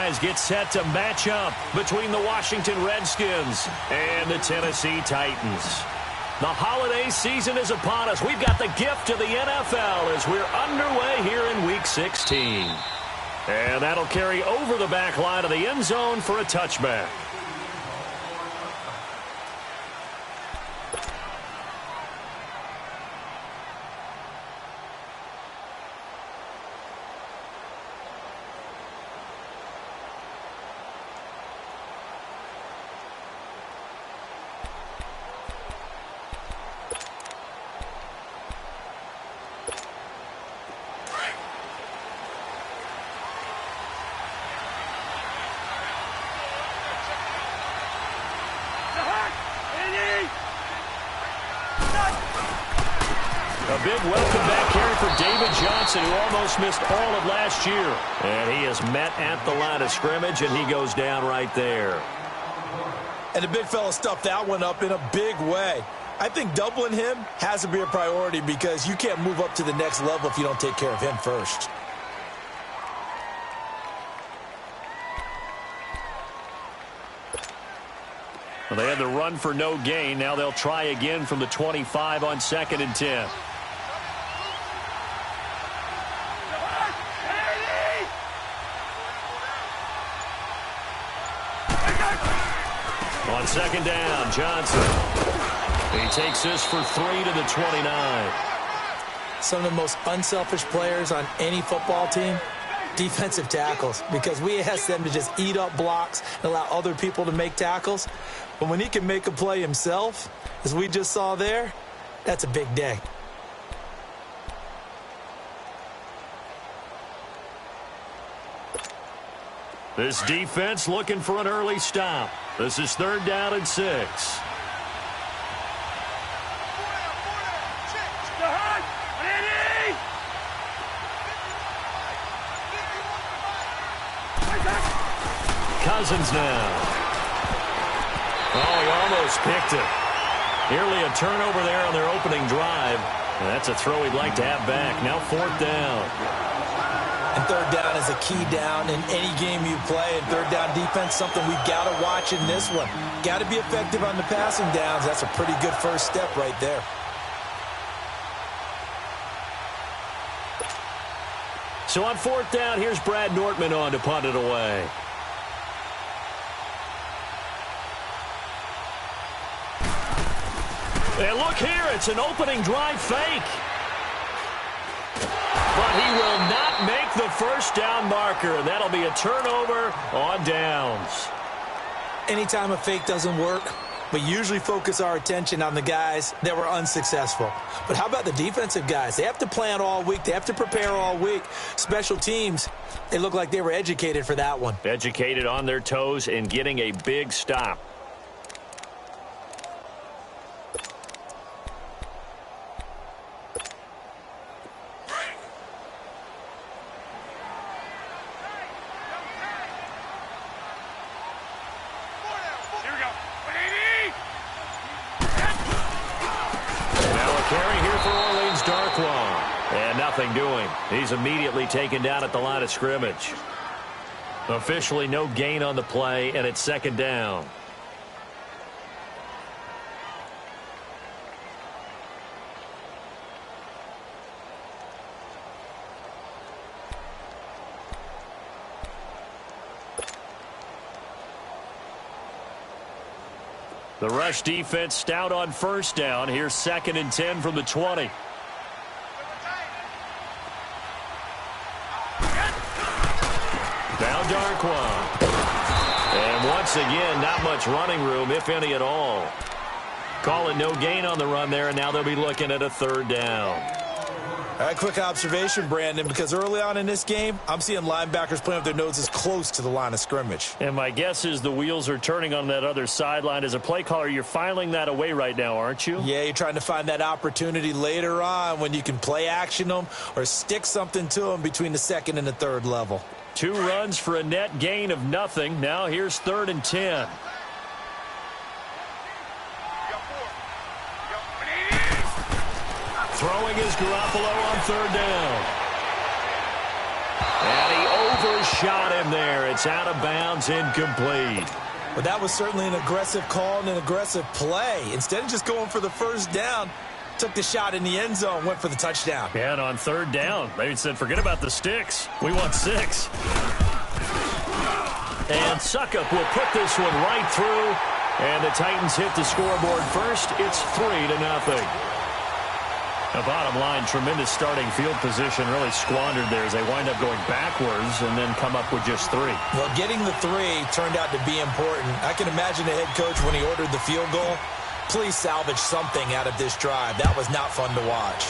guys get set to match up between the Washington Redskins and the Tennessee Titans. The holiday season is upon us. We've got the gift of the NFL as we're underway here in Week 16. And that'll carry over the back line of the end zone for a touchback. A big welcome back here for David Johnson, who almost missed all of last year. And he is met at the line of scrimmage, and he goes down right there. And the big fella stuffed that one up in a big way. I think doubling him has to be a priority because you can't move up to the next level if you don't take care of him first. Well, they had the run for no gain. Now they'll try again from the 25 on 2nd and 10. On 2nd down, Johnson. He takes this for 3 to the 29. Some of the most unselfish players on any football team, defensive tackles, because we ask them to just eat up blocks and allow other people to make tackles. But when he can make a play himself, as we just saw there, that's a big day. This defense looking for an early stop. This is 3rd down and 6. Cousins now. Oh, he almost picked it. Nearly a turnover there on their opening drive. And that's a throw he'd like to have back. Now 4th down. And 3rd down is a key down in any game you play. And 3rd down defense, something we've got to watch in this one. Got to be effective on the passing downs. That's a pretty good first step right there. So on 4th down, here's Brad Nortman on to punt it away. And look here, it's an opening drive fake. But he will not make the first down marker, and that'll be a turnover on downs. Anytime a fake doesn't work, we usually focus our attention on the guys that were unsuccessful. But how about the defensive guys? They have to plan all week. They have to prepare all week. Special teams, they look like they were educated for that one. Educated on their toes and getting a big stop. Doing. He's immediately taken down at the line of scrimmage. Officially no gain on the play, and it's 2nd down. The rush defense stout on 1st down. Here's 2nd and 10 from the 20. Now Darquan. And once again, not much running room, if any at all. Call it no gain on the run there, and now they'll be looking at a 3rd down. All right, quick observation, Brandon, because early on in this game, I'm seeing linebackers playing with their noses close to the line of scrimmage. And my guess is the wheels are turning on that other sideline. As a play caller, you're filing that away right now, aren't you? Yeah, you're trying to find that opportunity later on when you can play action them or stick something to them between the 2nd and the 3rd level. 2 runs for a net gain of nothing. Now here's 3rd and 10. Throwing is Garoppolo on 3rd down. And he shot him there. It's out of bounds, incomplete. But that was certainly an aggressive call and an aggressive play. Instead of just going for the first down, took the shot in the end zone, went for the touchdown. Yeah, and on third down, they said, forget about the sticks. We want 6. And Suckup will put this one right through. And the Titans hit the scoreboard first. It's 3-0. The bottom line, tremendous starting field position, really squandered there as they wind up going backwards and then come up with just 3. Well, getting the 3 turned out to be important. I can imagine the head coach when he ordered the field goal. Please salvage something out of this drive. That was not fun to watch.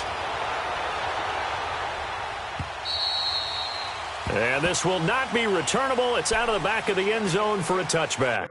And this will not be returnable. It's out of the back of the end zone for a touchback.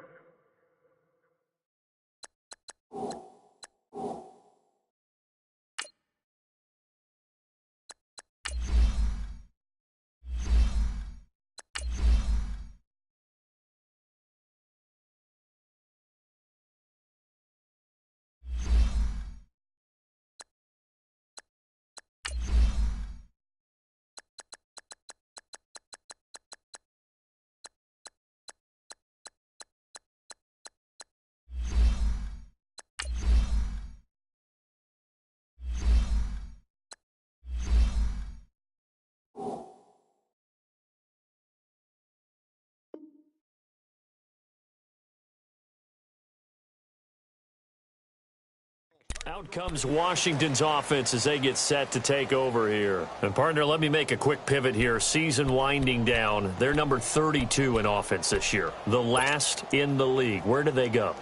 Out comes Washington's offense as they get set to take over here. And, partner, let me make a quick pivot here. Season winding down. They're number 32 in offense this year. The last in the league. Where do they go?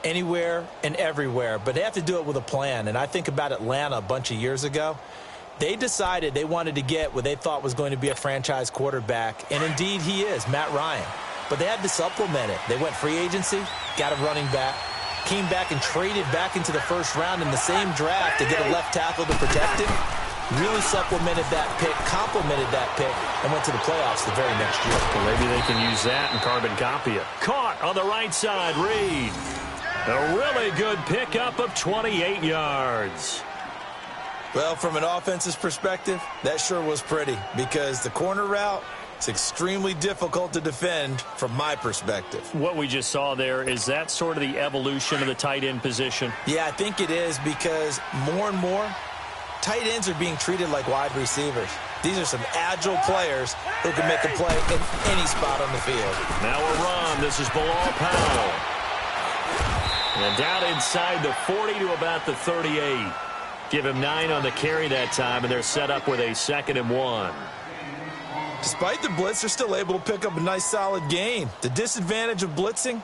Anywhere and everywhere. But they have to do it with a plan. And I think about Atlanta a bunch of years ago. They decided they wanted to get what they thought was going to be a franchise quarterback. And, indeed, he is, Matt Ryan. But they had to supplement it. They went free agency, got a running back. Came back and traded back into the first round in the same draft to get a left tackle to protect him. Really supplemented that pick, complemented that pick, and went to the playoffs the very next year. Well, maybe they can use that and carbon copy it. Caught on the right side, Reed. A really good pickup of 28 yards. Well, from an offense's perspective, that sure was pretty because the corner route, it's extremely difficult to defend from my perspective. What we just saw there, is that sort of the evolution of the tight end position? Yeah, I think it is because more and more, tight ends are being treated like wide receivers. These are some agile players who can make a play in any spot on the field. Now a run. This is Bilal Powell. And down inside the 40 to about the 38. Give him 9 on the carry that time, and they're set up with a 2nd and 1. Despite the blitz, they're still able to pick up a nice solid gain. The disadvantage of blitzing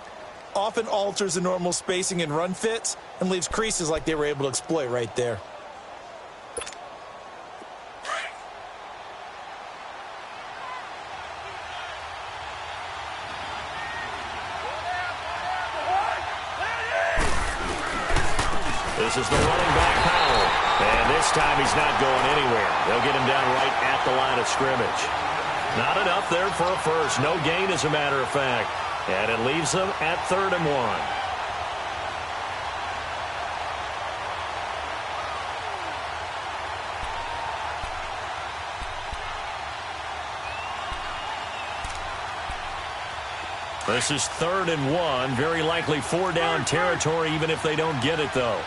often alters the normal spacing and run fits and leaves creases like they were able to exploit right there. This is the running back, Powell. And this time he's not going anywhere. They'll get him down right at the line of scrimmage. Not enough there for a first. No gain, as a matter of fact. And it leaves them at 3rd and 1. This is 3rd and 1. Very likely 4-down territory, even if they don't get it, though.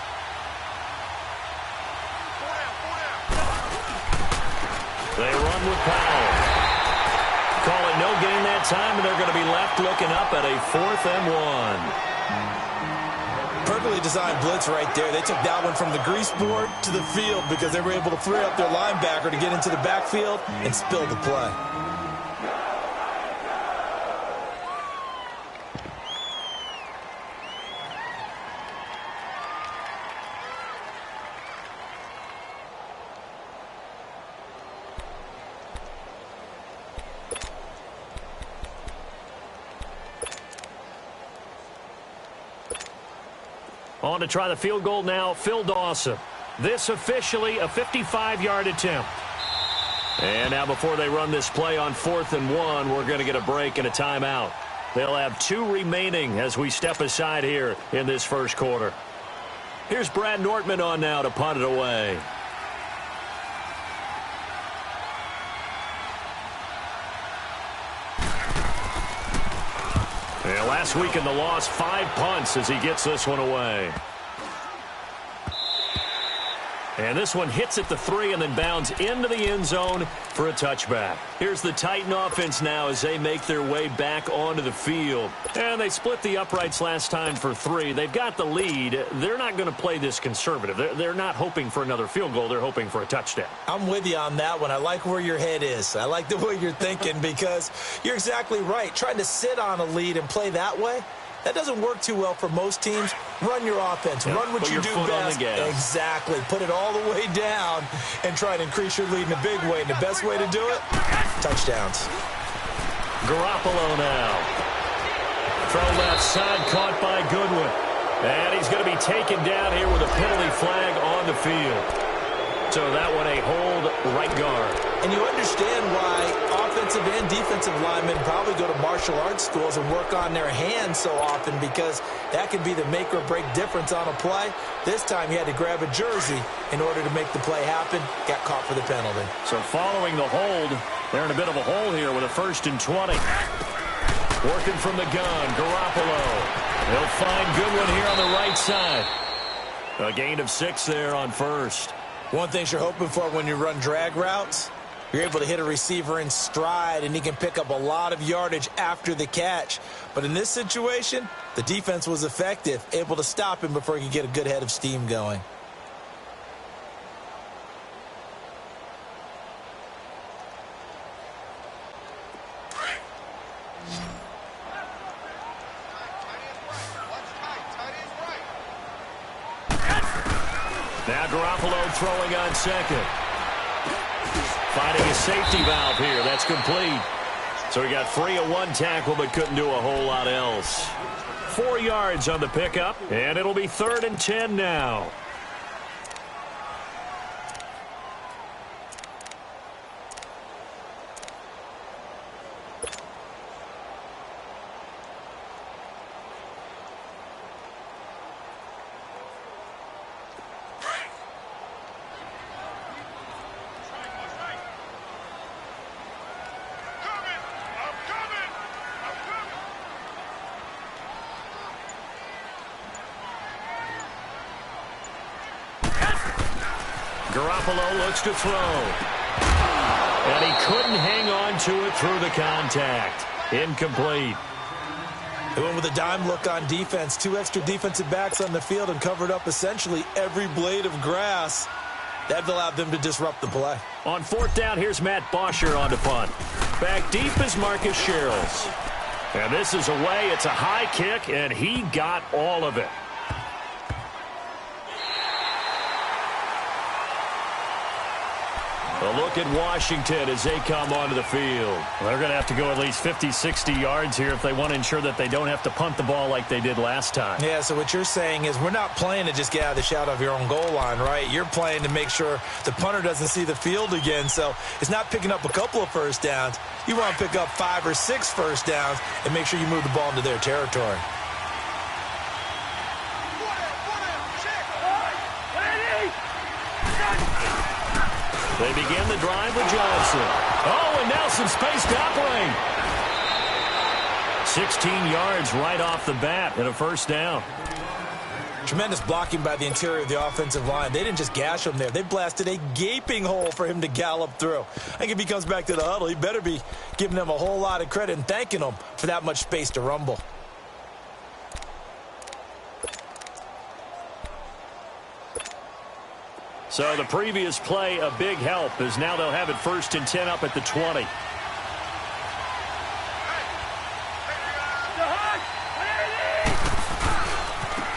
They run with Powell. Call it no gain that time, and they're going to be left looking up at a 4th and 1. Perfectly designed blitz right there. They took that one from the grease board to the field because they were able to free up their linebacker to get into the backfield and spill the play. On to try the field goal now, Phil Dawson. This officially a 55-yard attempt. And now before they run this play on 4th and 1, we're going to get a break and a timeout. They'll have 2 remaining as we step aside here in this first quarter. Here's Brad Nortman on now to punt it away. And last week in the loss, 5 punts as he gets this one away. And this one hits at the 3 and then bounds into the end zone for a touchback. Here's the Titan offense now as they make their way back onto the field. And they split the uprights last time for 3. They've got the lead. They're not going to play this conservative. They're not hoping for another field goal. They're hoping for a touchdown. I'm with you on that one. I like where your head is. I like the way you're thinking because you're exactly right. Trying to sit on a lead and play that way, that doesn't work too well for most teams. Run your offense. Run what you do best. Exactly. Put it all the way down and try to increase your lead in a big way. And the best way to do it, touchdowns. Garoppolo now. Throw left side, caught by Goodwin. And he's going to be taken down here with a penalty flag on the field. So that one a hold right guard. And you understand why offensive and defensive linemen probably go to martial arts schools and work on their hands so often because that can be the make or break difference on a play. This time he had to grab a jersey in order to make the play happen. Got caught for the penalty. So following the hold, they're in a bit of a hole here with a 1st and 20. Working from the gun, Garoppolo. He'll find Goodwin here on the right side. A gain of 6 there on 1st. One thing you're hoping for when you run drag routes, you're able to hit a receiver in stride, and he can pick up a lot of yardage after the catch. But in this situation, the defense was effective, able to stop him before he could get a good head of steam going. Now Garoppolo throwing on 2nd. Finding a safety valve here. That's complete. So he got free of 1 tackle but couldn't do a whole lot else. 4 yards on the pickup, and it'll be 3rd and 10 now. Garoppolo looks to throw. And he couldn't hang on to it through the contact. Incomplete. They went with a dime look on defense. 2 extra defensive backs on the field and covered up essentially every blade of grass. That allowed them to disrupt the play. On 4th down, here's Matt Bosher on to punt. Back deep is Marcus Sherrills. And this is away. It's a high kick, and he got all of it. A look at Washington as they come onto the field. Well, they're going to have to go at least 50, 60 yards here if they want to ensure that they don't have to punt the ball like they did last time. Yeah, so what you're saying is we're not playing to just get out of the shadow of your own goal line, right? You're playing to make sure the punter doesn't see the field again. So it's not picking up a couple of first downs. You want to pick up 5 or 6 first downs and make sure you move the ball into their territory. They begin the drive with Johnson. Oh, and now some space to operate. 16 yards right off the bat and a 1st down. Tremendous blocking by the interior of the offensive line. They didn't just gash him there. They blasted a gaping hole for him to gallop through. I think if he comes back to the huddle, he better be giving them a whole lot of credit and thanking them for that much space to rumble. So the previous play, a big help, as now they'll have it 1st and 10 up at the 20.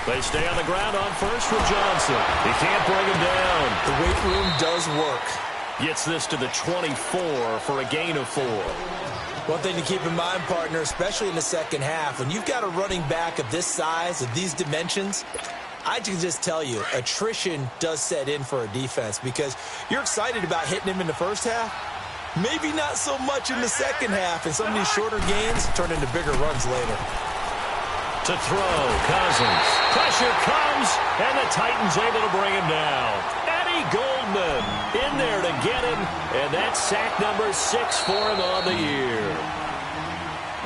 They stay on the ground on 1st with Johnson. He can't bring him down. The weight room does work. Gets this to the 24 for a gain of 4. One thing to keep in mind, partner, especially in the second half, when you've got a running back of this size, of these dimensions, I can just tell you, attrition does set in for a defense because you're excited about hitting him in the first half. Maybe not so much in the second half, and some of these shorter gains turn into bigger runs later. To throw, Cousins. Pressure comes, and the Titans able to bring him down. Eddie Goldman in there to get him, and that's sack number 6 for him on the year.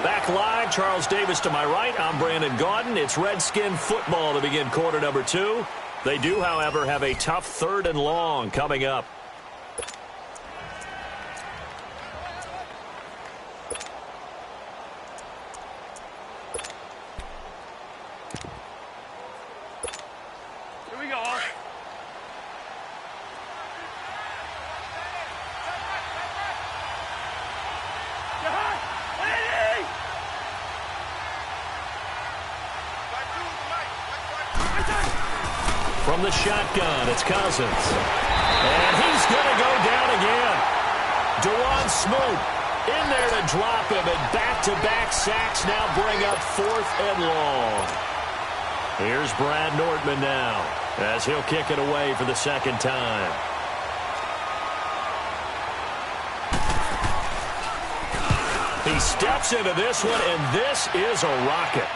Back live, Charles Davis to my right. I'm Brandon Gaudin. It's Redskin football to begin quarter number 2. They do, however, have a tough 3rd and long coming up. Here we go. From the shotgun, it's Cousins. And he's going to go down again. Dewan Smoot in there to drop him, and back-to-back sacks now bring up 4th and long. Here's Brad Nortman now, as he'll kick it away for the 2nd time. He steps into this one, and this is a rocket.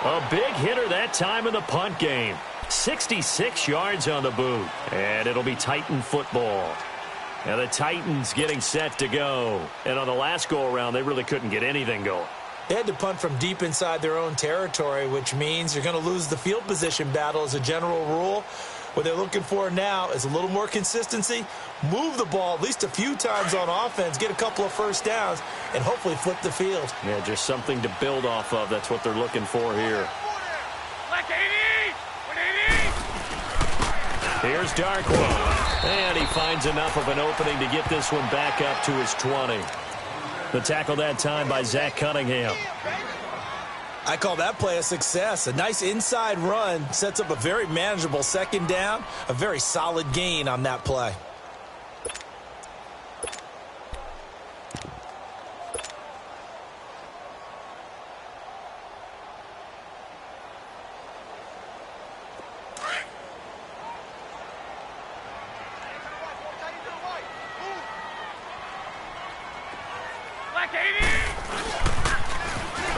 A big hitter that time in the punt game. 66 yards on the boot. And it'll be Titan football. Now the Titans getting set to go. And on the last go-around, they really couldn't get anything going. They had to punt from deep inside their own territory, which means you're going to lose the field position battle as a general rule. What they're looking for now is a little more consistency, move the ball at least a few times on offense, get a couple of first downs, and hopefully flip the field. Yeah, just something to build off of. That's what they're looking for here. Here's Darkwa. And he finds enough of an opening to get this one back up to his 20. The tackle that time by Zach Cunningham. I call that play a success. A nice inside run sets up a very manageable 2nd down. A very solid gain on that play.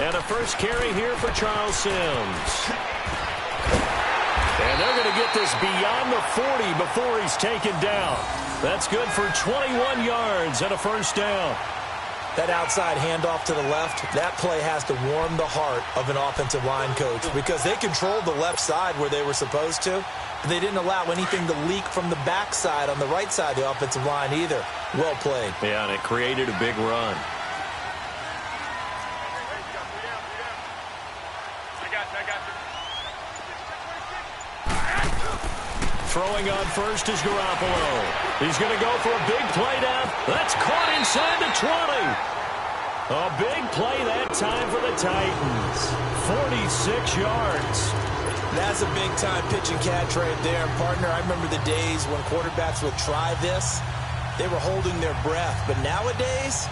And a first carry here for Charles Sims. And they're going to get this beyond the 40 before he's taken down. That's good for 21 yards and a first down. That outside handoff to the left, that play has to warm the heart of an offensive line coach because they controlled the left side where they were supposed to, but they didn't allow anything to leak from the backside on the right side of the offensive line either. Well played. Yeah, and it created a big run. Throwing on first is Garoppolo. He's going to go for a big play down. That's caught inside the 20. A big play that time for the Titans. 46 yards. That's a big-time pitch and catch right there. And, partner, I remember the days when quarterbacks would try this. They were holding their breath. But nowadays,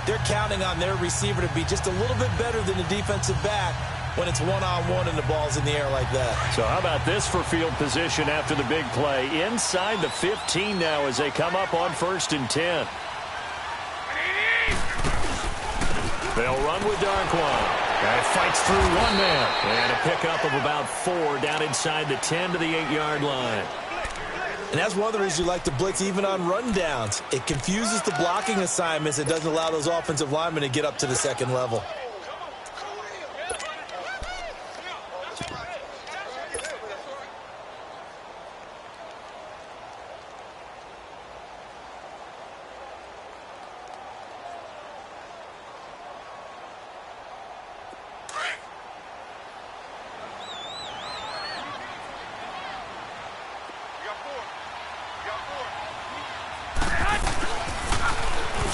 they're counting on their receiver to be just a little bit better than the defensive back when it's one-on-one and the ball's in the air like that. So how about this for field position after the big play? Inside the 15 now as they come up on 1st and 10. They'll run with Darkwa. And fights through one man. And a pickup of about 4 down inside the 10 to the 8-yard line. And that's one of the reasons you like to blitz even on rundowns. It confuses the blocking assignments. It doesn't allow those offensive linemen to get up to the 2nd level.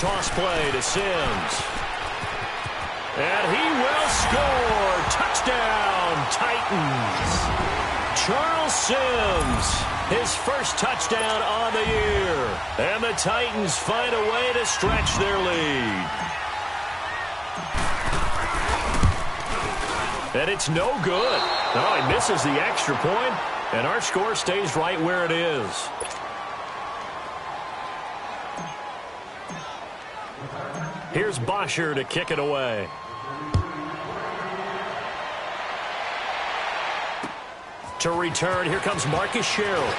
Toss play to Sims. And he will score. Touchdown, Titans. Charles Sims, his first touchdown on the year. And the Titans find a way to stretch their lead. And it's no good. Oh, he misses the extra point, and our score stays right where it is. Here's Bosher to kick it away. To return, here comes Marcus Sherrills.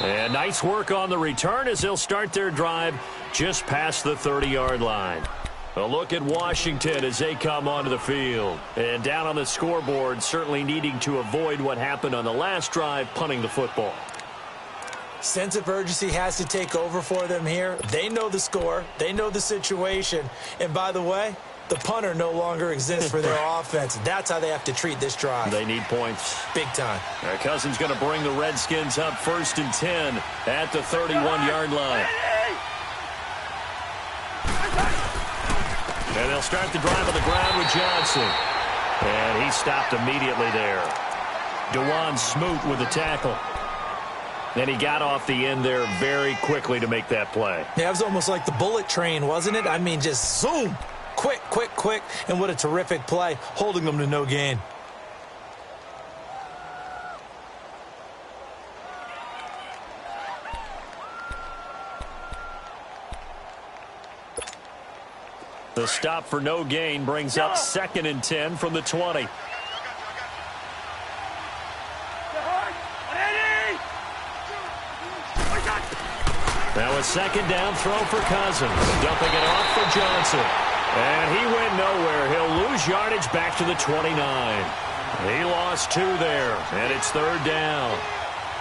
And nice work on the return as they'll start their drive just past the 30-yard line. A look at Washington as they come onto the field. And down on the scoreboard, certainly needing to avoid what happened on the last drive, punting the football. Sense of urgency has to take over for them here. They know the score. They know the situation. And by the way, the punter no longer exists for their offense. That's how they have to treat this drive. They need points. Big time. Cousins going to bring the Redskins up 1st and 10 at the 31-yard line. And they'll start the drive on the ground with Johnson. And he stopped immediately there. DeJuan Smoot with the tackle. And he got off the end there very quickly to make that play. Yeah, it was almost like the bullet train, wasn't it? I mean, just zoom. Quick, quick, quick. And what a terrific play, holding them to no gain. The stop for no gain brings up 2nd and 10 from the 20. Now a 2nd down throw for Cousins. Dumping it off for Johnson. And he went nowhere. He'll lose yardage back to the 29. He lost 2 there, and it's 3rd down.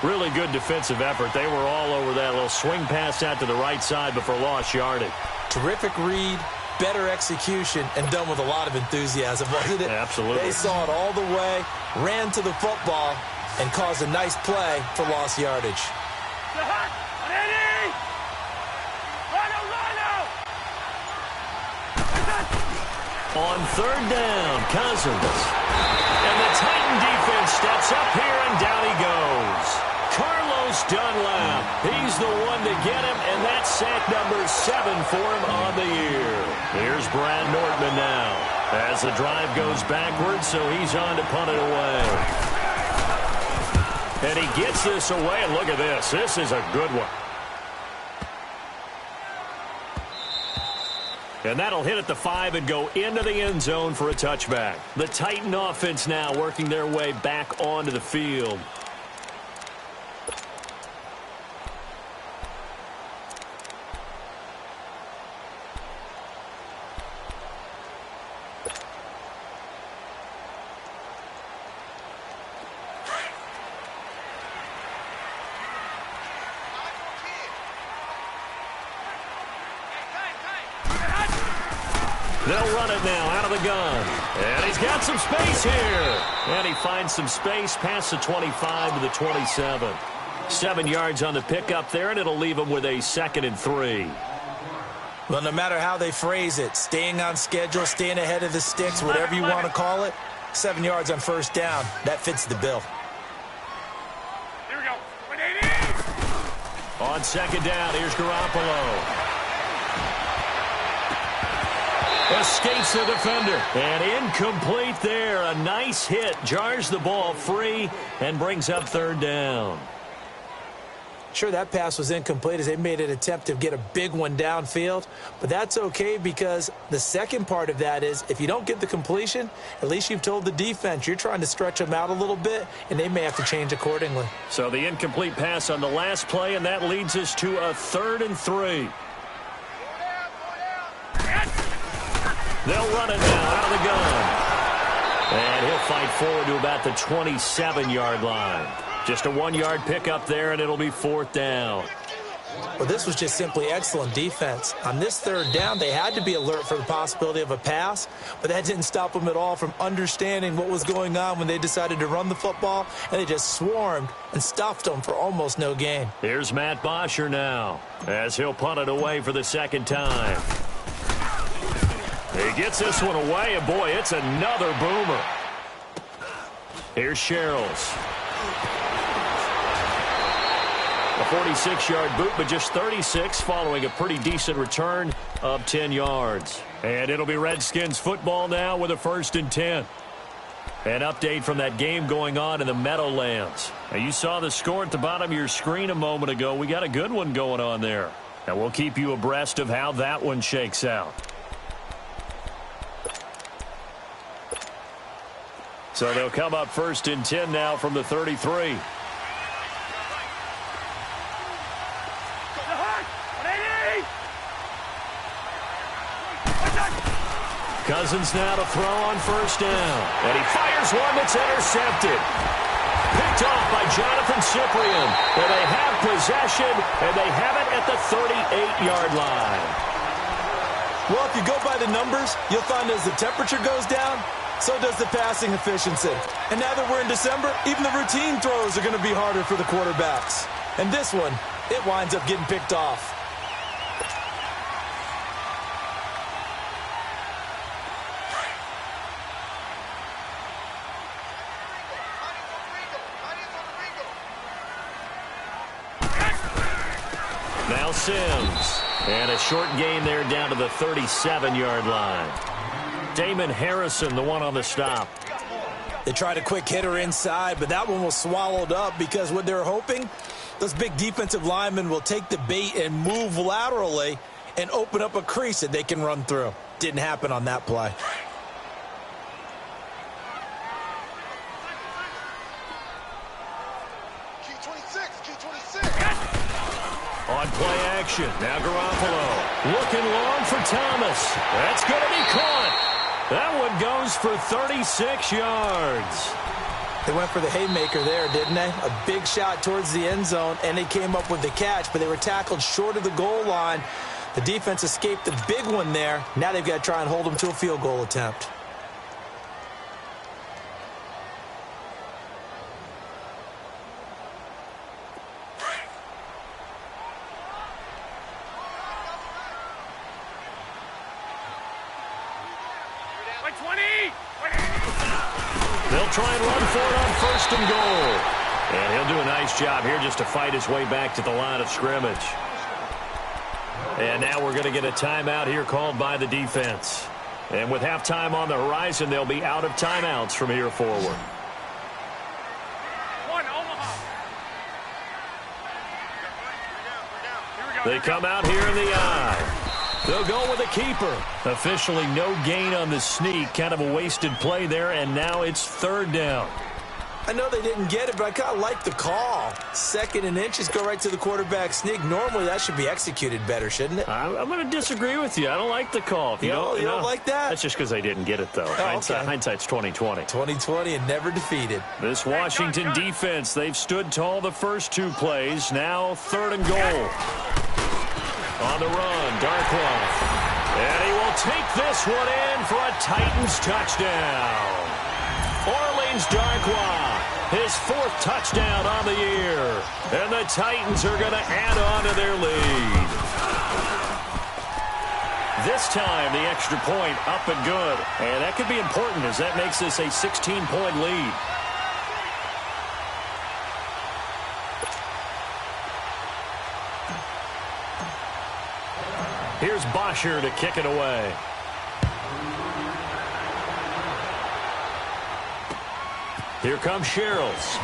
Really good defensive effort. They were all over that little swing pass out to the right side before lost yardage. Terrific read, better execution, and done with a lot of enthusiasm, wasn't it? Absolutely. They saw it all the way, ran to the football, and caused a nice play for lost yardage. On 3rd down, Cousins. And the Titan defense steps up here, and down he goes. Carlos Dunlap. He's the one to get him, and that's sack number 7 for him on the year. Here's Brad Nortman now as the drive goes backwards, so he's on to punt it away. And he gets this away, and look at this. This is a good one. And that'll hit at the 5 and go into the end zone for a touchback. The Titan offense now working their way back onto the field. They'll run it now out of the gun. And he's got some space here. And he finds some space past the 25 to the 27. 7 yards on the pickup there, and it'll leave him with a 2nd and 3. Well, no matter how they phrase it, staying on schedule, staying ahead of the sticks, whatever you want to call it, 7 yards on 1st down, that fits the bill. Here we go. On 2nd down, here's Garoppolo. Escapes the defender. And incomplete there. A nice hit. Jars the ball free and brings up 3rd down. Sure, that pass was incomplete as they made an attempt to get a big one downfield. But that's okay because the second part of that is if you don't get the completion, at least you've told the defense you're trying to stretch them out a little bit, and they may have to change accordingly. So the incomplete pass on the last play, and that leads us to a 3rd and 3. They'll run it now out of the gun. And he'll fight forward to about the 27-yard line. Just a 1-yard pickup there, and it'll be 4th down. Well, this was just simply excellent defense. On this 3rd down, they had to be alert for the possibility of a pass, but that didn't stop them at all from understanding what was going on when they decided to run the football, and they just swarmed and stuffed them for almost no gain. Here's Matt Bosher now as he'll punt it away for the 2nd time. He gets this one away, and boy, it's another boomer. Here's Sherrills. A 46-yard boot, but just 36 following a pretty decent return of 10 yards. And it'll be Redskins football now with a 1st and 10. An update from that game going on in the Meadowlands. Now, you saw the score at the bottom of your screen a moment ago. We got a good one going on there. And we'll keep you abreast of how that one shakes out. So they'll come up 1st and 10 now from the 33. Cousins now to throw on first down. And he fires one that's intercepted. Picked off by Jonathan Cyprien. And they have possession, and they have it at the 38-yard line. Well, if you go by the numbers, you'll find as the temperature goes down, so does the passing efficiency. And now that we're in December, even the routine throws are going to be harder for the quarterbacks. And this one, it winds up getting picked off. Now Sims. And a short gain there down to the 37-yard line. Damon Harrison, the one on the stop. They tried a quick hitter inside, but that one was swallowed up because what they're hoping, those big defensive linemen will take the bait and move laterally and open up a crease that they can run through. Didn't happen on that play. On play action, now Garoppolo. Looking long for Thomas. That's going to be caught. That one goes for 36 yards. They went for the haymaker there, didn't they? A big shot towards the end zone, and they came up with the catch, but they were tackled short of the goal line. The defense escaped the big one there. Now they've got to try and hold them to a field goal attempt. They'll try and run for it on first and goal. And he'll do a nice job here just to fight his way back to the line of scrimmage. And now we're going to get a timeout here called by the defense. And with halftime on the horizon, they'll be out of timeouts from here forward. They come out here in the eye. They'll go with a keeper. Officially no gain on the sneak. Kind of a wasted play there, and now it's third down. I know they didn't get it, but I kind of like the call. 2nd and inches, go right to the quarterback sneak. Normally, that should be executed better, shouldn't it? I'm going to disagree with you. I don't like the call. You don't like that? That's just because they didn't get it, though. Hindsight's 20/20. 20/20 and never defeated. This Washington defense, they've stood tall the first two plays. Now 3rd and goal. On the run, Darkwa. And he will take this one in for a Titans touchdown. Orleans Darkwa, his 4th touchdown on the year. And the Titans are going to add on to their lead. This time, the extra point up and good. And that could be important as that makes this a 16-point lead. Here's Bosher to kick it away. Here comes Sherrills.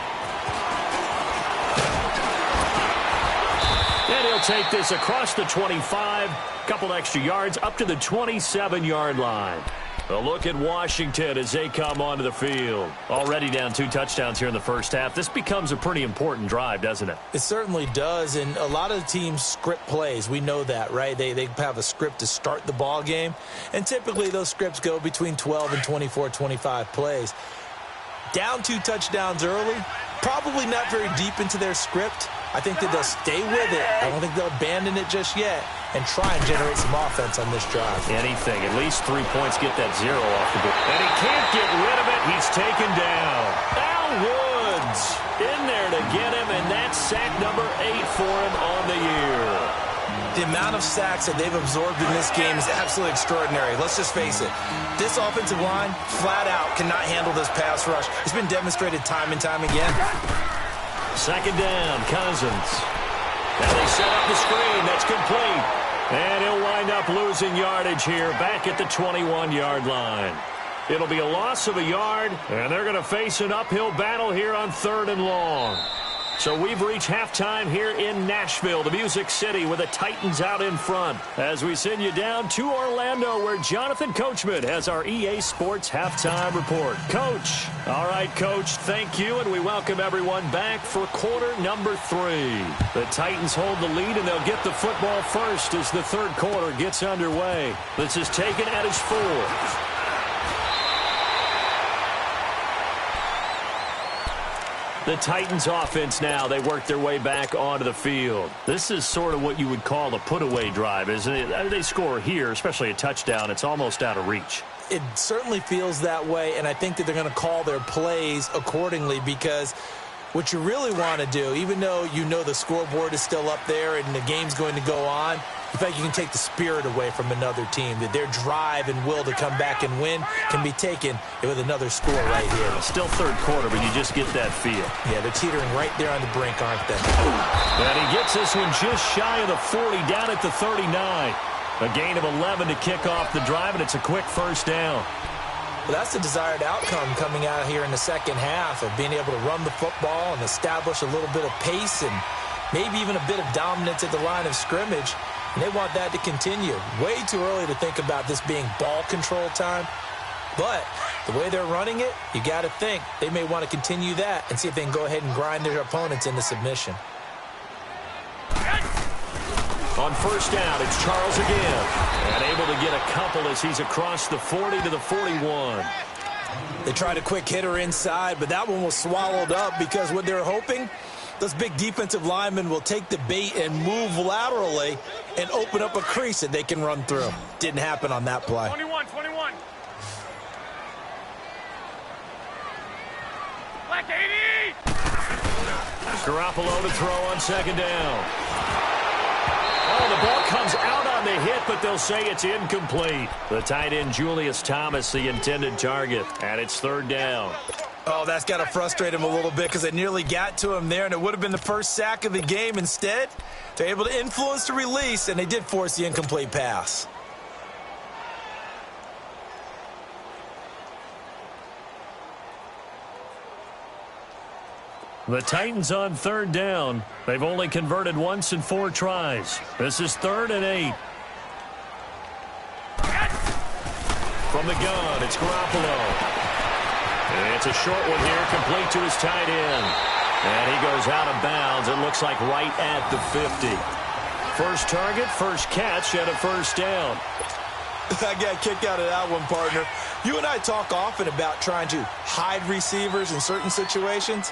And he'll take this across the 25, couple extra yards, up to the 27-yard line. A look at Washington as they come onto the field. Already down 2 touchdowns here in the first half. This becomes a pretty important drive, doesn't it? It certainly does, and a lot of teams script plays. We know that, right? They have a script to start the ball game, and typically those scripts go between 12 and 24, 25 plays. Down 2 touchdowns early, probably not very deep into their script. I think that they'll stay with it. I don't think they'll abandon it just yet and try and generate some offense on this drive. Anything. At least 3 points, get that 0 off the board. And he can't get rid of it. He's taken down. Al Woods in there to get him, and that's sack number 8 for him on the year. The amount of sacks that they've absorbed in this game is absolutely extraordinary. Let's just face it. This offensive line, flat out, cannot handle this pass rush. It's been demonstrated time and time again. 2nd down, Cousins. Now they set up the screen. That's complete. And he'll wind up losing yardage here back at the 21-yard line. It'll be a loss of a yard, and they're going to face an uphill battle here on 3rd and long. So we've reached halftime here in Nashville, the Music City, with the Titans out in front. As we send you down to Orlando, where Jonathan Coachman has our EA Sports Halftime Report. Coach. All right, Coach, thank you, and we welcome everyone back for quarter number 3. The Titans hold the lead, and they'll get the football first as the 3rd quarter gets underway. This is taken at his 4. The Titans offense now, they work their way back onto the field. This is sort of what you would call a put-away drive, isn't it? I mean, they score here, especially a touchdown. It's almost out of reach. It certainly feels that way, and I think that they're going to call their plays accordingly, because what you really want to do, even though you know the scoreboard is still up there and the game's going to go on, in fact, you can take the spirit away from another team, that their drive and will to come back and win can be taken with another score right here. Still third quarter, but you just get that feel. Yeah, they're teetering right there on the brink, aren't they? And he gets this one just shy of the 40, down at the 39. A gain of 11 to kick off the drive, and it's a quick first down. Well, that's the desired outcome coming out here in the second half, of being able to run the football and establish a little bit of pace and maybe even a bit of dominance at the line of scrimmage. And they want that to continue. Way too early to think about this being ball control time. But the way they're running it, you got to think they may want to continue that and see if they can go ahead and grind their opponents into submission. On first down, it's Charles again. And able to get a couple as he's across the 40 to the 41. They tried a quick hitter inside, but that one was swallowed up, because what they're hoping, those big defensive linemen will take the bait and move laterally and open up a crease that they can run through. Didn't happen on that play. 21. Black 80! Garoppolo to throw on second down. Oh, the ball comes out on the hit, but they'll say it's incomplete. The tight end, Julius Thomas, the intended target, and it's third down. Oh, that's got to frustrate him a little bit, because it nearly got to him there, and it would have been the first sack of the game. Instead, they're able to influence the release, and they did force the incomplete pass. The Titans on third down. They've only converted once in 4 tries. This is 3rd and 8. From the gun, it's Garoppolo. It's a short one here, complete to his tight end. And he goes out of bounds, it looks like right at the 50. First target, first catch, and a first down. I got a kick out of that one, partner. You and I talk often about trying to hide receivers in certain situations,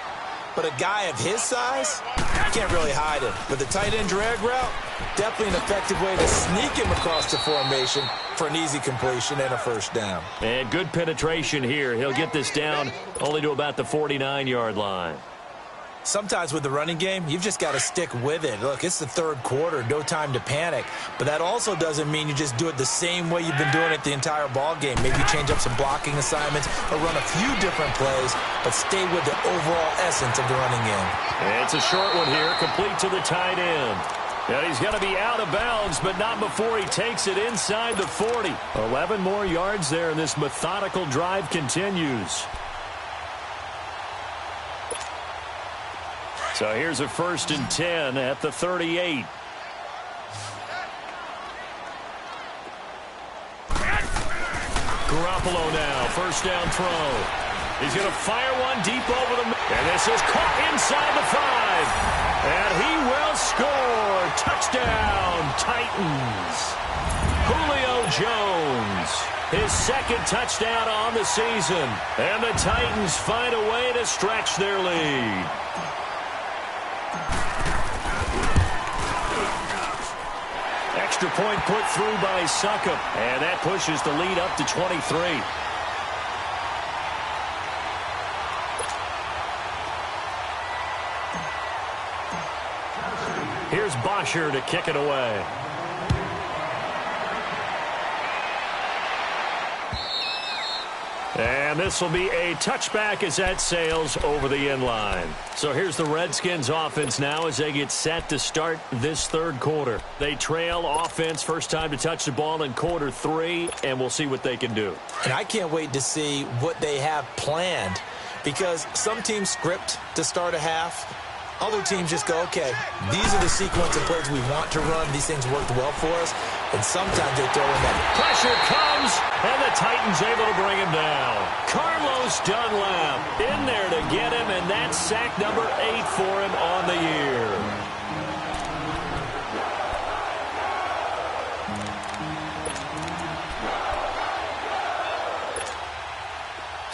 but a guy of his size, you can't really hide him. But the tight end drag route, definitely an effective way to sneak him across the formation for an easy completion and a first down. And good penetration here. He'll get this down only to about the 49-yard line. Sometimes with the running game, you've just got to stick with it. Look, it's the third quarter, no time to panic. But that also doesn't mean you just do it the same way you've been doing it the entire ball game. Maybe change up some blocking assignments or run a few different plays, but stay with the overall essence of the running game. It's a short one here, complete to the tight end. And he's going to be out of bounds, but not before he takes it inside the 40. 11 more yards there, and this methodical drive continues. So here's a 1st and 10 at the 38. Garoppolo now, first down throw. He's going to fire one deep over the middle. And this is caught inside the 5. And he will score. Touchdown, Titans. Julio Jones, his 2nd touchdown on the season. And the Titans find a way to stretch their lead. Extra point put through by Succop, and that pushes the lead up to 23. Here's Bosher to kick it away. And this will be a touchback as that sails over the end line. So here's the Redskins offense now as they get set to start this third quarter. They trail offense, first time to touch the ball in quarter 3, and we'll see what they can do. And I can't wait to see what they have planned, because some teams script to start a half. Other teams just go, okay, these are the sequence of plays we want to run. These things worked well for us. And sometimes they throw in that. Pressure comes, and the Titans able to bring him down. Carlos Dunlap in there to get him, and that's sack number 8 for him on the year.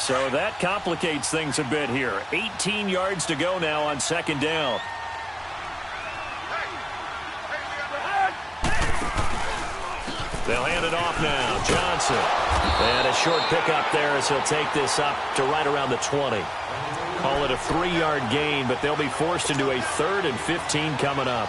So that complicates things a bit here. 18 yards to go now on second down. They'll hand it off now. Johnson. And a short pickup there as he'll take this up to right around the 20. Call it a 3-yard gain, but they'll be forced into a 3rd and 15 coming up.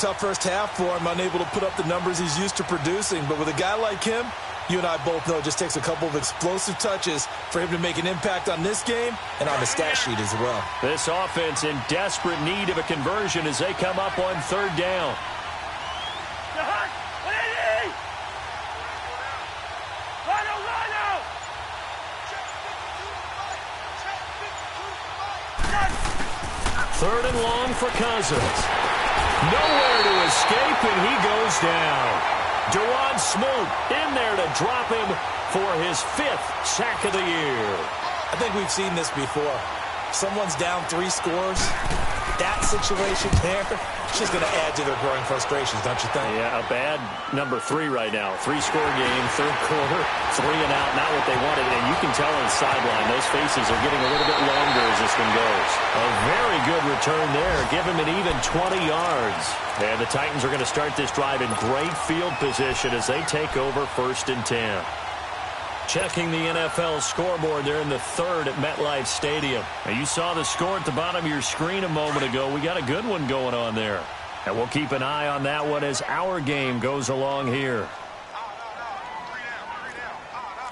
Tough first half for him, unable to put up the numbers he's used to producing. But with a guy like him, you and I both know it just takes a couple of explosive touches for him to make an impact on this game and on the stat sheet as well. This offense in desperate need of a conversion as they come up on 3rd down. Third and long for Cousins. Nowhere to escape, and he goes down. Deron Smoot in there to drop him for his 5th sack of the year. I think we've seen this before. Someone's down 3 scores. That situation there, it's just going to add to their growing frustrations, don't you think? Yeah, a bad number 3 right now. 3-score game, 3rd quarter, 3 and out, not what they wanted. And you can tell on the sideline, those faces are getting a little bit longer as this one goes. A very good return there. Give him an even 20 yards. And the Titans are going to start this drive in great field position as they take over 1st and 10. Checking the NFL scoreboard there in the 3rd at MetLife Stadium. Now, you saw the score at the bottom of your screen a moment ago. We got a good one going on there. And we'll keep an eye on that one as our game goes along here.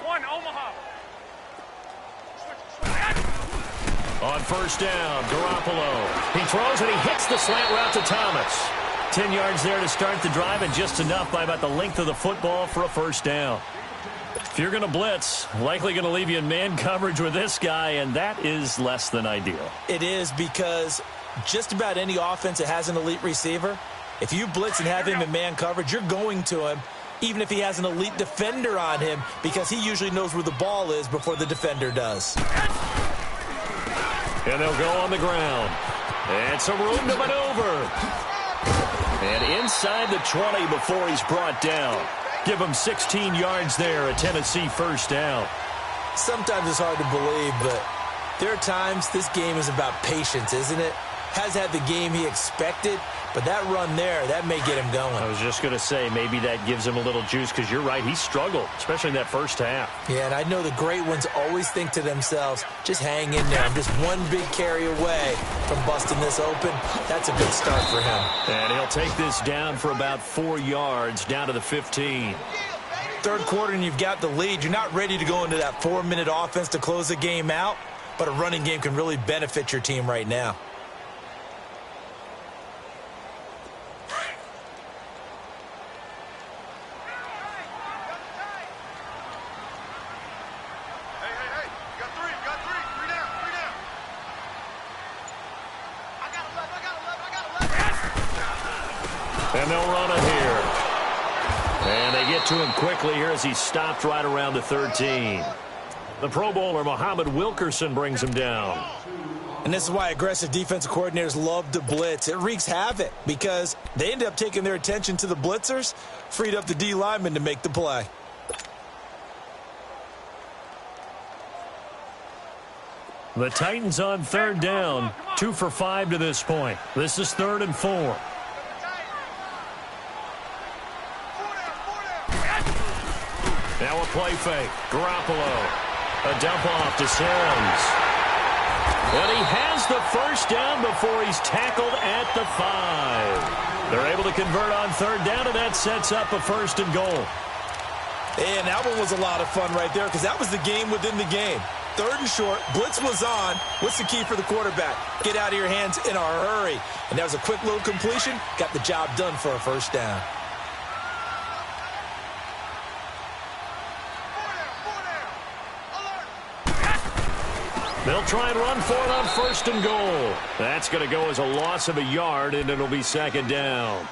One, Omaha. On 1st down, Garoppolo. He throws and he hits the slant route to Thomas. 10 yards there to start the drive and just enough by about the length of the football for a 1st down. If you're going to blitz, likely going to leave you in man coverage with this guy, and that is less than ideal. It is because just about any offense that has an elite receiver, if you blitz and have him in man coverage, you're going to him, even if he has an elite defender on him, because he usually knows where the ball is before the defender does. And they'll go on the ground. And some room to maneuver. And inside the 20 before he's brought down. Give him 16 yards there, a Tennessee 1st down. Sometimes it's hard to believe, but there are times this game is about patience, isn't it? Has had the game he expected, but that run there, that may get him going. I was just going to say, maybe that gives him a little juice, because you're right, he struggled, especially in that 1st half. Yeah, and I know the great ones always think to themselves, just hang in there. I'm just one big carry away from busting this open. That's a good start for him. And he'll take this down for about 4 yards, down to the 15. 3rd quarter and you've got the lead. You're not ready to go into that 4-minute offense to close the game out, but a running game can really benefit your team right now. And they'll run it here. And they get to him quickly here as he stopped right around the 13. The Pro Bowler, Muhammad Wilkerson, brings him down. And this is why aggressive defensive coordinators love to blitz. It wreaks havoc because they end up taking their attention to the blitzers, freed up the D lineman to make the play. The Titans on 3rd down, 2 for 5 to this point. This is 3rd and 4. Now a play fake. Garoppolo. A dump off to Sims. And he has the 1st down before he's tackled at the 5. They're able to convert on 3rd down, and that sets up a 1st and goal. And that one was a lot of fun right there because that was the game within the game. 3rd and short. Blitz was on. What's the key for the quarterback? Get out of your hands in a hurry. And that was a quick little completion. Got the job done for a 1st down. They'll try and run for it on 1st and goal. That's going to go as a loss of a yard, and it'll be 2nd down.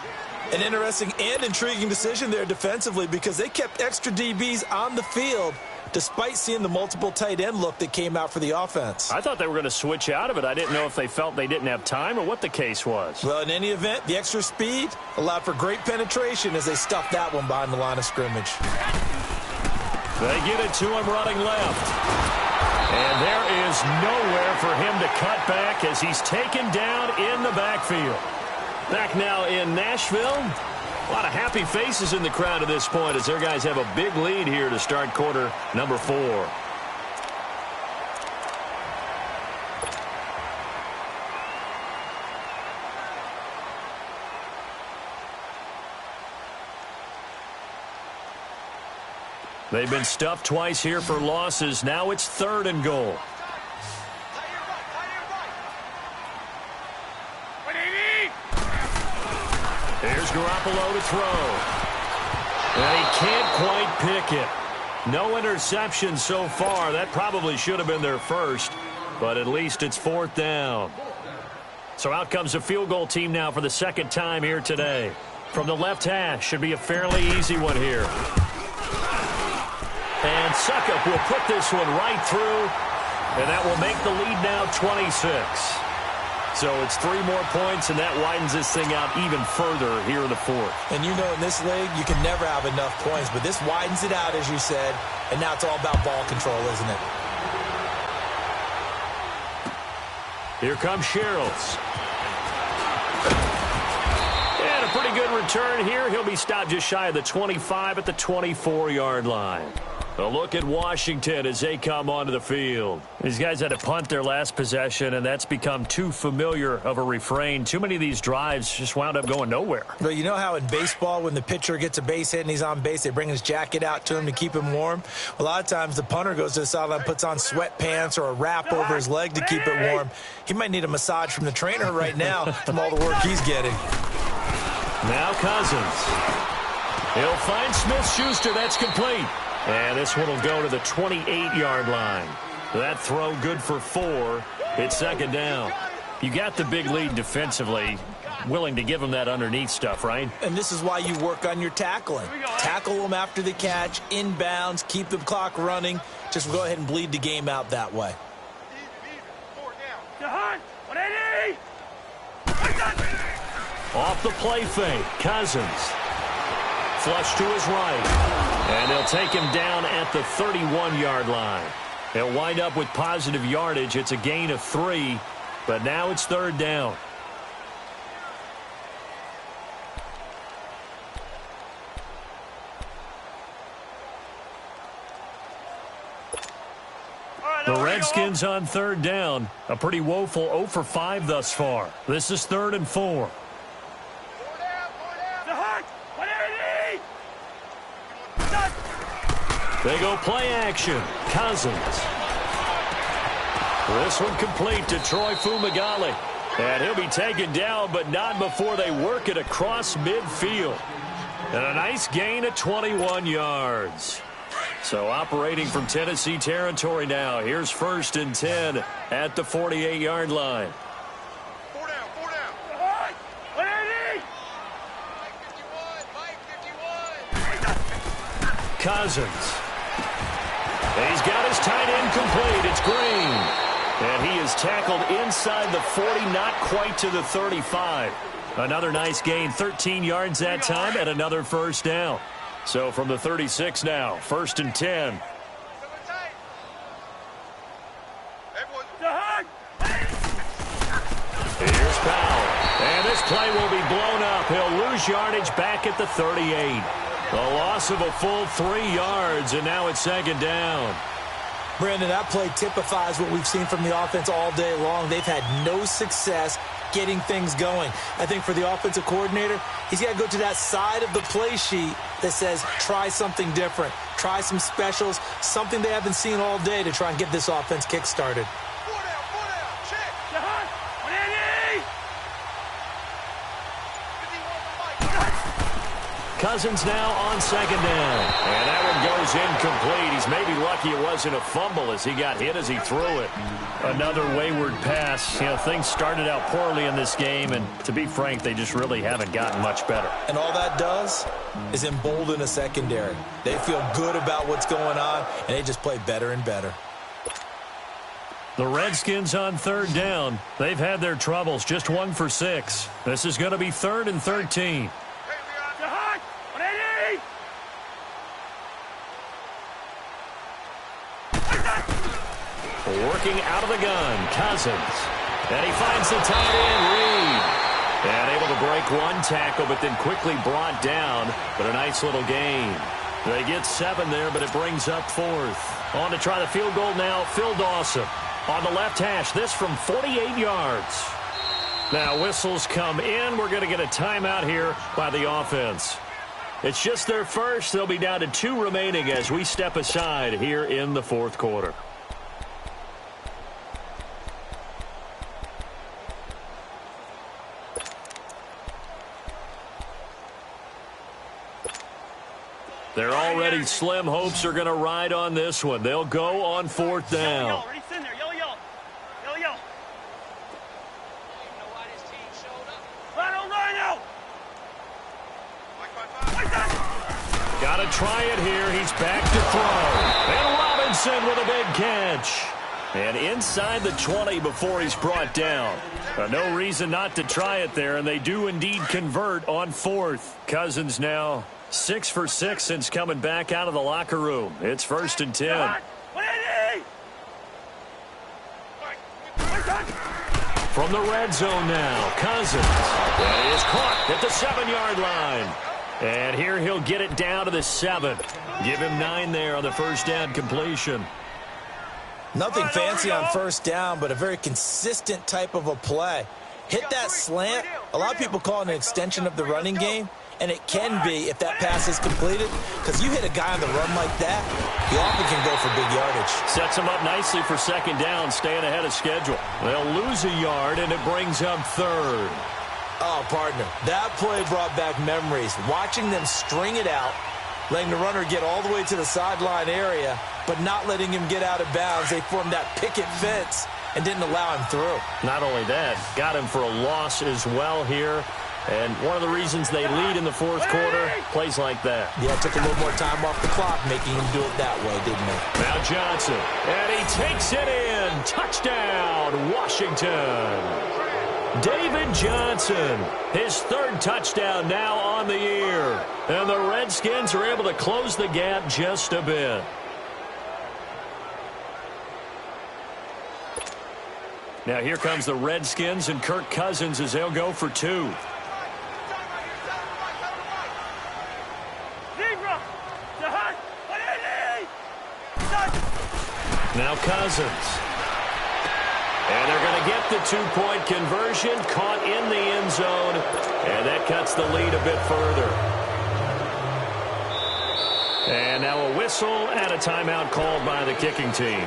An interesting and intriguing decision there defensively because they kept extra DBs on the field despite seeing the multiple tight end look that came out for the offense. I thought they were going to switch out of it. I didn't know if they felt they didn't have time or what the case was. Well, in any event, the extra speed allowed for great penetration as they stuffed that one behind the line of scrimmage. They get it to him running left. And there is nowhere for him to cut back as he's taken down in the backfield. Back now in Nashville. A lot of happy faces in the crowd at this point as their guys have a big lead here to start quarter number 4. They've been stuffed twice here for losses. Now it's 3rd and goal. Here's Garoppolo to throw. And he can't quite pick it. No interception so far. That probably should have been their first, but at least it's 4th down. So out comes the field goal team now for the 2nd time here today. From the left hash, should be a fairly easy one here. And Suckup will put this one right through, and that will make the lead now 26. So it's 3 more points, and that widens this thing out even further here in the 4th. And you know in this league, you can never have enough points, but this widens it out, as you said, and now it's all about ball control, isn't it? Here comes Sherrills. And a pretty good return here. He'll be stopped just shy of the 25 at the 24-yard line. A look at Washington as they come onto the field. These guys had to punt their last possession, and that's become too familiar of a refrain. Too many of these drives just wound up going nowhere. But you know how in baseball, when the pitcher gets a base hit and he's on base, they bring his jacket out to him to keep him warm? A lot of times the punter goes to the sideline, puts on sweatpants or a wrap over his leg to keep it warm. He might need a massage from the trainer right now from all the work he's getting. Now Cousins. He'll find Smith-Schuster. That's complete. And this one will go to the 28-yard line. That throw good for 4. It's 2nd down. You got the big lead defensively. Willing to give them that underneath stuff, right? And this is why you work on your tackling. Tackle them after the catch, inbounds, keep the clock running. Just go ahead and bleed the game out that way. Off the play fake, Cousins. Flush to his right. And they'll take him down at the 31-yard line. They'll wind up with positive yardage. It's a gain of 3, but now it's 3rd down. The Redskins on 3rd down. A pretty woeful 0 for 5 thus far. This is 3rd and 4. They go play action. Cousins. This one complete to Troy Fumagalli. And he'll be taken down, but not before they work it across midfield. And a nice gain of 21 yards. So operating from Tennessee territory now. Here's 1st and 10 at the 48-yard line. Cousins. He's got his tight end complete. It's Green. And he is tackled inside the 40, not quite to the 35. Another nice gain, 13 yards that time, and another 1st down. So from the 36 now, 1st and 10. Here's Powell. And this play will be blown up. He'll lose yardage back at the 38. A loss of a full 3 yards, and now it's 2nd down. Brandon, that play typifies what we've seen from the offense all day long. They've had no success getting things going. I think for the offensive coordinator, he's got to go to that side of the play sheet that says try something different, try some specials, something they haven't seen all day to try and get this offense kick-started. Cousins now on 2nd down. And that one goes incomplete. He's maybe lucky it wasn't a fumble as he got hit as he threw it. Another wayward pass. You know, things started out poorly in this game, and to be frank, they just really haven't gotten much better. And all that does is embolden a secondary. They feel good about what's going on, and they just play better and better. The Redskins on 3rd down. They've had their troubles, just 1 for 6. This is going to be 3rd and 13. working out of the gun. Cousins. And he finds the tight end, Reed. And able to break one tackle, but then quickly brought down. But a nice little gain. They get 7 there, but it brings up 4th. On to try the field goal now, Phil Dawson. On the left hash, this from 48 yards. Now whistles come in. We're going to get a timeout here by the offense. It's just their first. They'll be down to 2 remaining as we step aside here in the 4th quarter. They're already slim hopes are going to ride on this one. They'll go on 4th down. Got to try it here. He's back to throw. And Robinson with a big catch. And inside the 20 before he's brought down. No reason not to try it there, and they do indeed convert on 4th. Cousins now 6 for 6 since coming back out of the locker room. It's 1st and 10. From the red zone now, Cousins. That is caught at the 7-yard line. And here he'll get it down to the 7. Give him 9 there on the first down completion. Nothing fancy on first down, but a very consistent type of a play. Hit that slant. A lot of people call it an extension of the running game, and it can be if that pass is completed, because you hit a guy on the run like that, he often can go for big yardage. Sets him up nicely for 2nd down, staying ahead of schedule. They'll lose a yard, and it brings up 3rd. Oh, partner, that play brought back memories. Watching them string it out, letting the runner get all the way to the sideline area, but not letting him get out of bounds. They formed that picket fence and didn't allow him through. Not only that, got him for a loss as well here. And one of the reasons they lead in the 4th quarter, plays like that. Yeah, took a little more time off the clock, making him do it that way, didn't they? Now Johnson, and he takes it in. Touchdown, Washington. David Johnson, his 3rd touchdown now on the year. And the Redskins are able to close the gap just a bit. Now here comes the Redskins and Kirk Cousins as they'll go for 2. Now Cousins. And they're going to get the 2-point conversion, caught in the end zone, and that cuts the lead a bit further. And now a whistle and a timeout called by the kicking team.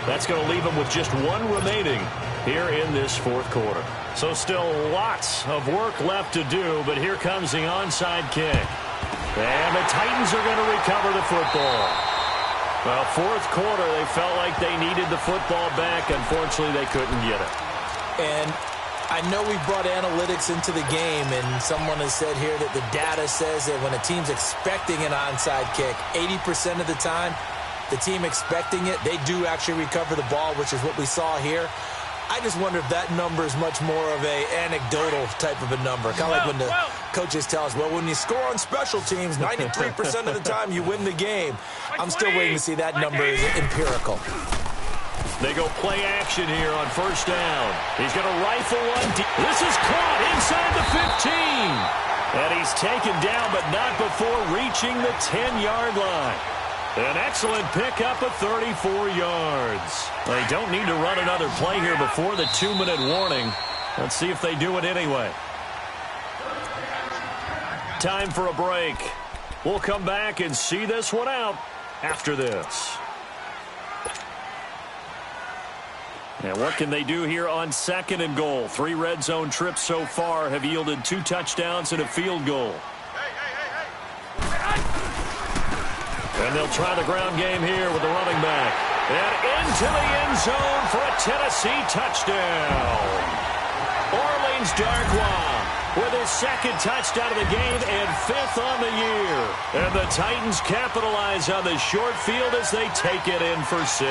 That's going to leave them with just 1 remaining here in this 4th quarter. So still lots of work left to do, but here comes the onside kick. And the Titans are going to recover the football. Well, 4th quarter, they felt like they needed the football back. Unfortunately, they couldn't get it. And I know we brought analytics into the game, and someone has said here that the data says that when a team's expecting an onside kick, 80% of the time, the team expecting it, they do actually recover the ball, which is what we saw here. I just wonder if that number is much more of a anecdotal type of a number. Kind of like when the coaches tell us, well, when you score on special teams, 93% of the time you win the game. I'm still waiting to see that number is empirical. They go play action here on first down. He's going to rifle one. This is caught inside the 15. And he's taken down, but not before reaching the 10-yard line. An excellent pickup of 34 yards. They don't need to run another play here before the 2-minute warning. Let's see if they do it anyway. Time for a break. We'll come back and see this one out after this. And what can they do here on 2nd and goal? 3 red zone trips so far have yielded 2 touchdowns and a field goal. And they'll try the ground game here with the running back. And into the end zone for a Tennessee touchdown. Orleans Darkwa with his 2nd touchdown of the game and 5th on the year. And the Titans capitalize on the short field as they take it in for 6.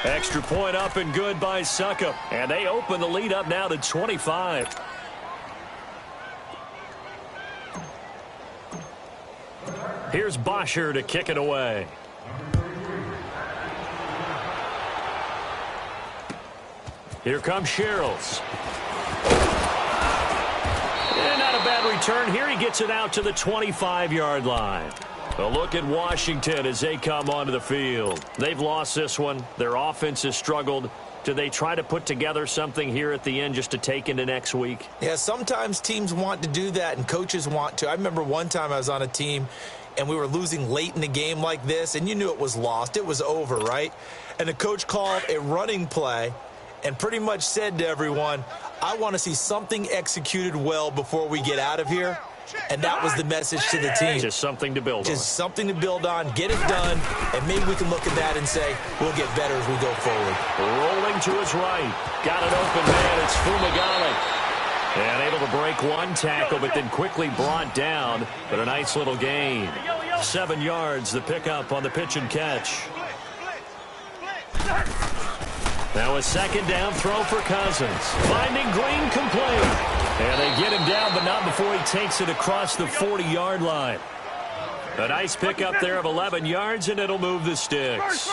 Extra point up and good by Suckup. And they open the lead up now to 25. Here's Bosher to kick it away. Here comes Sherrills. And not a bad return here. He gets it out to the 25-yard line. A look at Washington as they come onto the field. They've lost this one. Their offense has struggled. Do they try to put together something here at the end just to take into next week? Yeah, sometimes teams want to do that and coaches want to. I remember one time I was on a team and we were losing late in the game like this, and you knew it was lost. It was over, right? And the coach called a running play and pretty much said to everyone, I want to see something executed well before we get out of here. And that was the message to the team. Just something to build on. Just something to build on, get it done, and maybe we can look at that and say, we'll get better as we go forward. Rolling to his right. Got an open man. It's Fumagalli. And able to break one tackle, but then quickly brought down. But a nice little gain. 7 yards, the pickup on the pitch and catch. Now a second down throw for Cousins. Finding Green complete. And they get him down, but not before he takes it across the 40-yard line. A nice pickup there of 11 yards, and it'll move the sticks.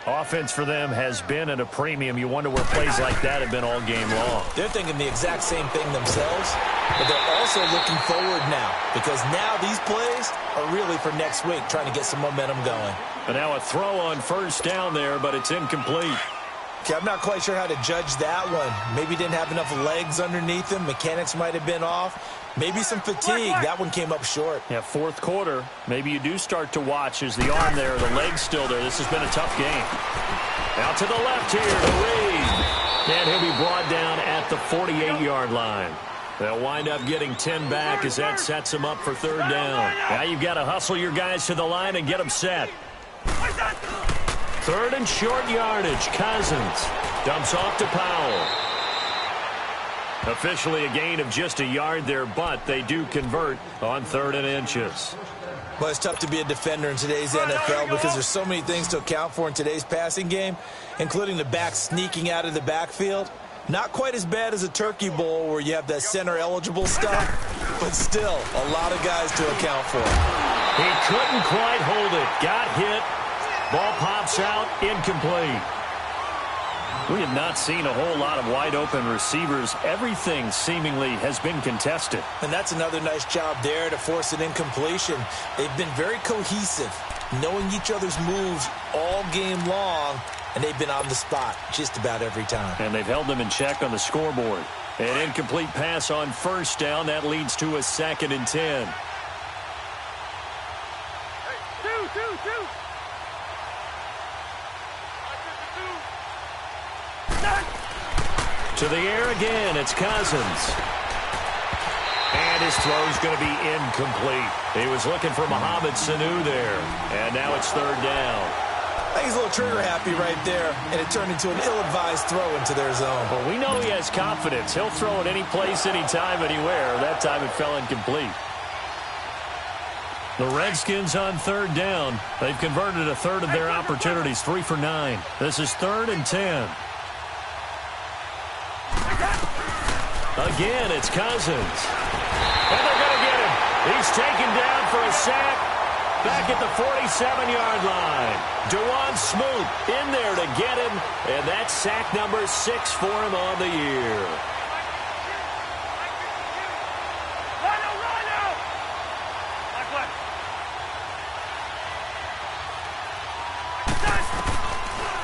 Offense for them has been at a premium. You wonder where plays like that have been all game long. They're thinking the exact same thing themselves, but they're also looking forward now, because now these plays are really for next week, trying to get some momentum going. And now a throw on first down there, but it's incomplete. Okay, I'm not quite sure how to judge that one. Maybe didn't have enough legs underneath him. Mechanics might have been off. Maybe some fatigue. That one came up short. Yeah, fourth quarter. Maybe you do start to watch as the arm there, the leg's still there. This has been a tough game. Out to the left here to Reed. And he'll be brought down at the 48-yard line. They'll wind up getting 10 back as that sets them up for third down. Now you've got to hustle your guys to the line and get them set. Third and short yardage. Cousins dumps off to Powell. Officially a gain of just a yard there, but they do convert on 3rd and inches. Well, it's tough to be a defender in today's NFL because there's so many things to account for in today's passing game, including the back sneaking out of the backfield. Not quite as bad as a turkey bowl where you have that center-eligible stuff, but still a lot of guys to account for. He couldn't quite hold it. Got hit. Ball pops out, incomplete. We have not seen a whole lot of wide-open receivers. Everything seemingly has been contested. And that's another nice job there to force an incompletion. They've been very cohesive, knowing each other's moves all game long, and they've been on the spot just about every time. And they've held them in check on the scoreboard. An incomplete pass on first down. That leads to a 2nd and 10. Two. To the air again, it's Cousins. And his throw's going to be incomplete. He was looking for Mohamed Sanu there. And now it's 3rd down. I think he's a little trigger happy right there, and it turned into an ill-advised throw into their zone. But we know he has confidence. He'll throw it any place, anytime, anywhere. That time it fell incomplete. The Redskins on 3rd down. They've converted a third of their opportunities, 3 for 9. This is 3rd and 10. Again, it's Cousins. And they're going to get him. He's taken down for a sack back at the 47-yard line. Dewan Smoot in there to get him, and that's sack number 6 for him on the year.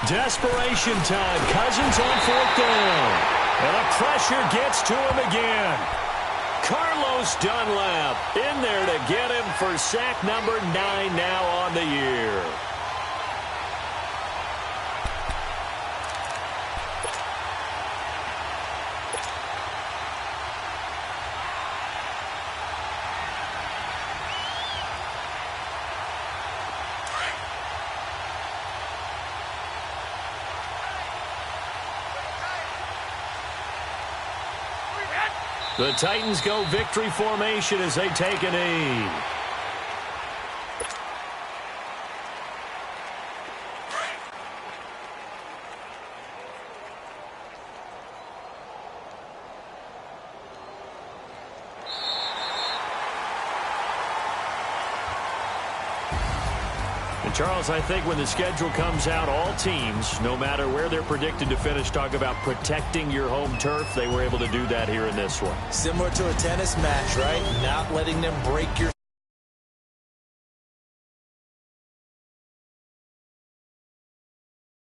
Desperation time. Cousins on 4th down. And the pressure gets to him again. Carlos Dunlap in there to get him for sack number 9 now on the year. The Titans go victory formation as they take a knee. Charles, I think when the schedule comes out, all teams, no matter where they're predicted to finish, talk about protecting your home turf. They were able to do that here in this one. Similar to a tennis match, right? Not letting them break your